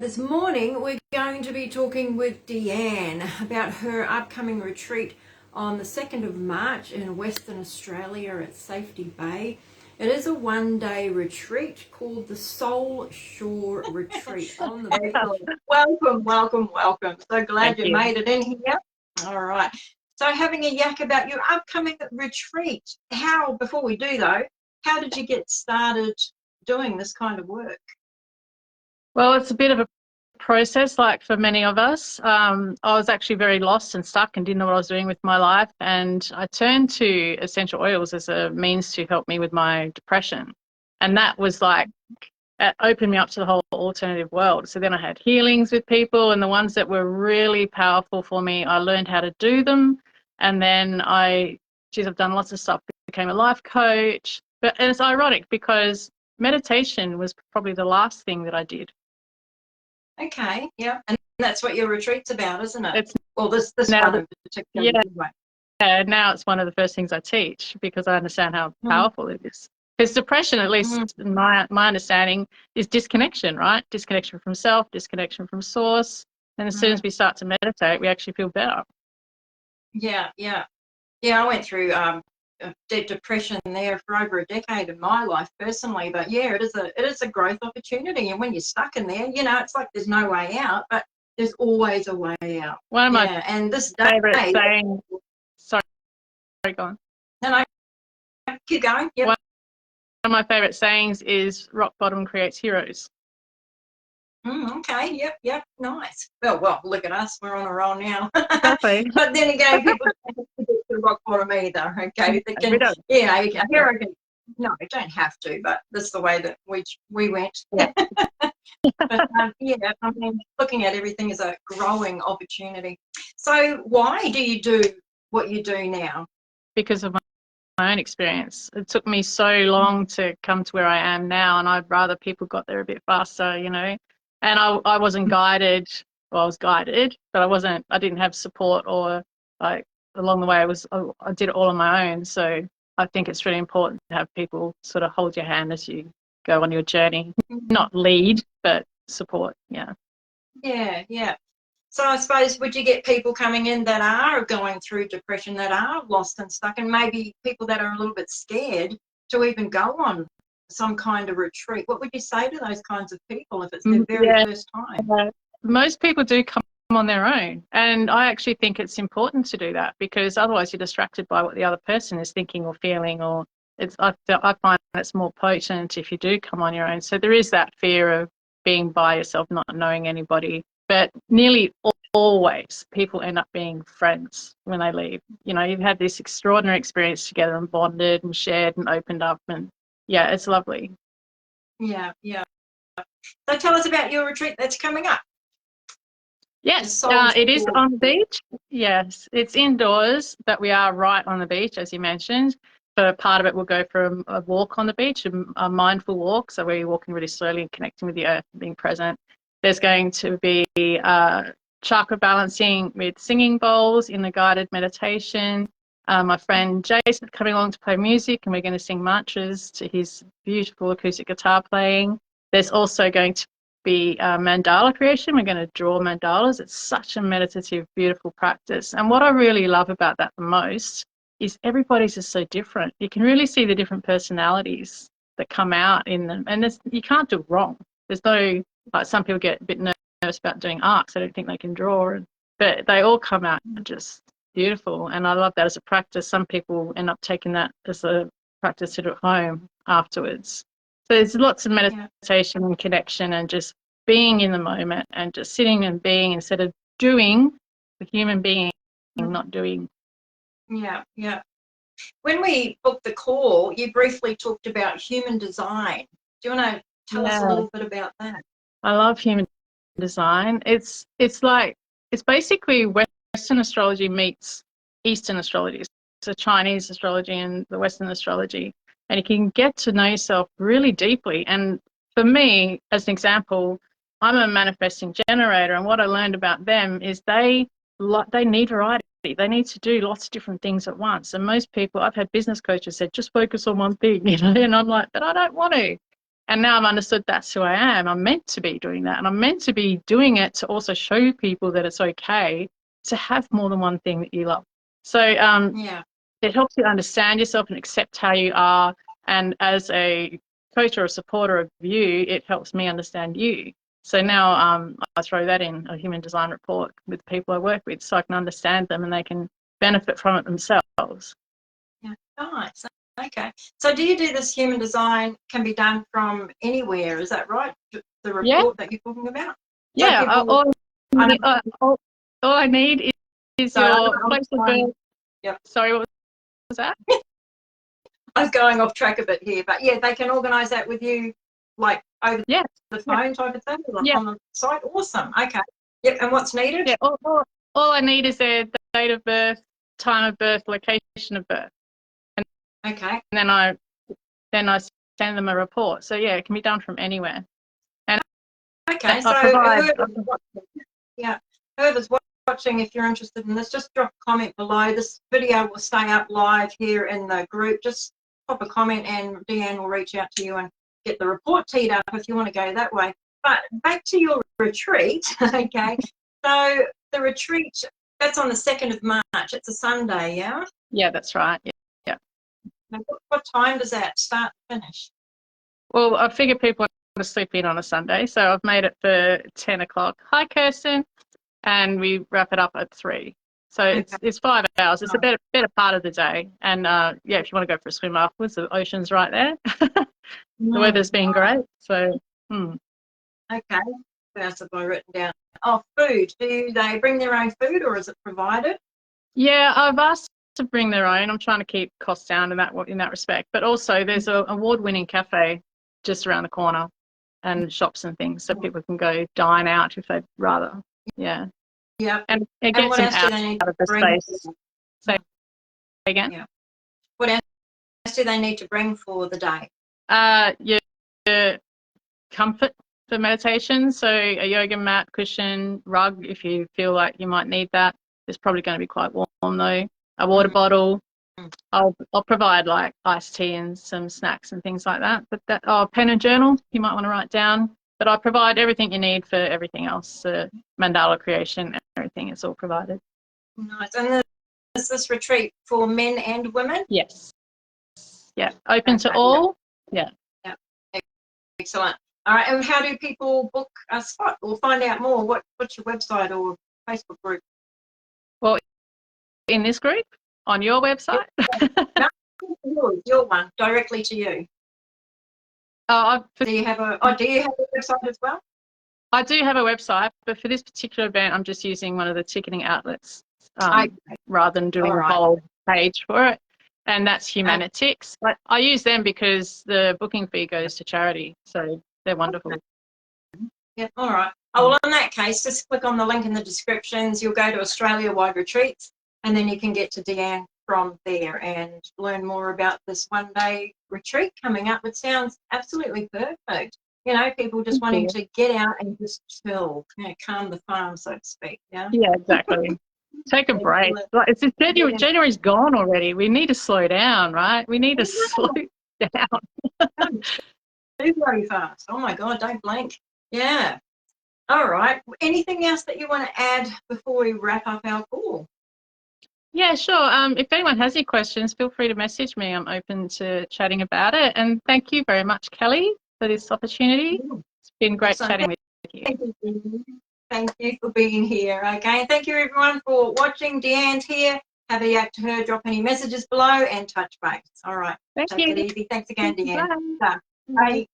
This morning we're going to be talking with Deanne about her upcoming retreat on the 2nd of March in Western Australia at Safety Bay. It is a one-day retreat called the Soul Shore Retreat on the beach. Welcome, welcome, welcome. So glad you you. made it in here. All right. So having a yak about your upcoming retreat. Before we do though, how did you get started doing this kind of work? Well, it's a bit of a process, like for many of us. I was actually very lost and stuck and didn't know what I was doing with my life. And I turned to essential oils as a means to help me with my depression. And that was like, it opened me up to the whole alternative world. So then I had healings with people, and the ones that were really powerful for me, I learned how to do them. And then I've done lots of stuff, became a life coach. But it's ironic because meditation was probably the last thing that I did. Okay, yeah. And that's what your retreat's about, isn't it? It's well, this now one in particular. yeah, Anyway. now it's one of the first things I teach because I understand how Mm. powerful it is. Because depression, at least in my understanding, is disconnection, right? Disconnection from self, disconnection from source. And as soon as we start to meditate, we actually feel better. Yeah. I went through depression there for over a decade in my life personally, but yeah, it is a growth opportunity. And when you're stuck in there, it's like there's no way out, but there's always a way out. One of my and this favorite day, sayings. Sorry, go on. No, keep going. Yep. One of my favorite sayings is rock bottom creates heroes. Okay. Yep. Nice. Well, look at us. We're on a roll now. Exactly. But then again, people don't have to get to rock bottom either. Okay. They can, We don't. yeah, a hero can. No, you don't have to, but this is the way that we went. Yeah. But yeah, I mean, looking at everything as a growing opportunity. So why do you do what you do now? Because of my own experience. It took me so long to come to where I am now, and I'd rather people got there a bit faster, And I wasn't guided. Well, I was guided, but I didn't have support or like along the way. I did it all on my own. So I think it's really important to have people sort of hold your hand as you go on your journey, not lead, but support. Yeah. Yeah. So I suppose, would you get people coming in that are going through depression, that are lost and stuck, and maybe people that are a little bit scared to even go on some kind of retreat? What would you say to those kinds of people if it's their very first time? Most people do come on their own, and I actually think it's important to do that because otherwise you're distracted by what the other person is thinking or feeling, or I find it's more potent if you do come on your own. So there is that fear of being by yourself, not knowing anybody, but nearly always people end up being friends when they leave. You've had this extraordinary experience together and bonded and shared and opened up, and yeah, it's lovely. Yeah. So tell us about your retreat that's coming up. Yes, it is on the beach. Yes, it's indoors, but we are right on the beach, as you mentioned. So part of it will go for a walk on the beach, a mindful walk. So we're walking really slowly and connecting with the earth and being present. There's going to be chakra balancing with singing bowls in the guided meditation. My friend Jason is coming along to play music, and we're going to sing mantras to his beautiful acoustic guitar playing. There's also going to be mandala creation. We're going to draw mandalas. It's such a meditative, beautiful practice. And what I really love about that the most is everybody's just so different. You can really see the different personalities that come out in them. And you can't do wrong. There's no, like some people get a bit nervous about doing arts. I don't think they can draw. But they all come out just beautiful. And I love that as a practice. Some people end up taking that as a practice to do at home afterwards. So there's lots of meditation and connection and just being in the moment and just sitting and being instead of doing, the human being, not doing. Yeah. When we booked the call, you briefly talked about human design. Do you want to tell us a little bit about that? I love human design. It's basically Western astrology meets Eastern astrology. So Chinese astrology and the Western astrology. And you can get to know yourself really deeply. And for me, as an example, I'm a manifesting generator, and what I learned about them is they need variety. They need to do lots of different things at once. And most people, I've had business coaches said, just focus on one thing, and I'm like, but I don't want to. And now I've understood that's who I am. I'm meant to be doing that. And I'm meant to be doing it to also show people that it's okay to have more than one thing that you love. So it helps you understand yourself and accept how you are. And as a coach or a supporter of you, it helps me understand you. So now I throw that in a human design report with people I work with so I can understand them and they can benefit from it themselves. Yeah, nice. Okay. So do you do this human design can be done from anywhere? Is that right? The report that you're talking about? Yeah. So all I need is your place of birth. Yep. Sorry, what was that? I was going off track a bit here, but yeah, they can organise that with you, like over the phone type of thing, like on the site. Awesome. Okay. Yep. And what's needed? Yeah. All I need is their date of birth, time of birth, location of birth. Okay. And then I send them a report. So yeah, it can be done from anywhere. And okay, so whoever's watching, if you're interested in this, just drop a comment below. This video will stay up live here in the group. Just pop a comment and Deanne will reach out to you and get the report teed up if you want to go that way. But back to your retreat, okay? So the retreat, that's on the 2nd of March. It's a Sunday, yeah? Yeah, that's right. Yeah. Now, what time does that start and finish? Well, I figure people want to sleep in on a Sunday, so I've made it for 10 o'clock. Hi, Kirsten. And we wrap it up at 3. So it's 5 hours. It's a better part of the day. And yeah, if you want to go for a swim afterwards, the ocean's right there. The weather's been great. So. Okay. What else have I written down? Oh, food. Do they bring their own food or is it provided? Yeah, I've asked to bring their own. I'm trying to keep costs down in that respect. But also, there's an award-winning cafe just around the corner, and shops and things, so people can go dine out if they'd rather. Yeah. Yeah. And it gets them out of the space. Say again. Yeah. What else do they need to bring for the day? Your comfort for meditation. So a yoga mat, cushion, rug, if you feel like you might need that. It's probably going to be quite warm though. A water bottle. I'll provide like iced tea and some snacks and things like that. But pen and journal, you might want to write down. But I provide everything you need for everything else. Mandala creation, everything is all provided. Nice. And is this retreat for men and women? Yes. Yeah. Open to all. Yeah. Yeah. Excellent. All right. And how do people book a spot or find out more? What's your website or Facebook group? Well, in this group, on your website. No, your one, directly to you. Do you have a website as well? I do have a website, but for this particular event, I'm just using one of the ticketing outlets rather than doing a whole page for it. And that's Humanitics. But I use them because the booking fee goes to charity, so they're wonderful. Yeah, all right. Oh, well, in that case, just click on the link in the descriptions. You'll go to Australia-wide retreats, and then you can get to Deanne from there and learn more about this one-day retreat coming up. It sounds absolutely perfect. You know, people just wanting to get out and just chill, calm the farm, so to speak. Yeah. Yeah, exactly. Take a break. Like, it's just January's gone already. We need to slow down, right? We need to slow down. Move very fast. Oh my God, don't blink. Yeah. All right. Anything else that you want to add before we wrap up our call? Yeah, sure. If anyone has any questions, feel free to message me. I'm open to chatting about it. And thank you very much, Kelly, for this opportunity. It's been great chatting with you. Thank you for being here. Okay. Thank you, everyone, for watching. Deanne's here. Have a yak to her. Drop any messages below and touch base. All right. Take it easy. Thanks again, Deanne. Bye. Bye.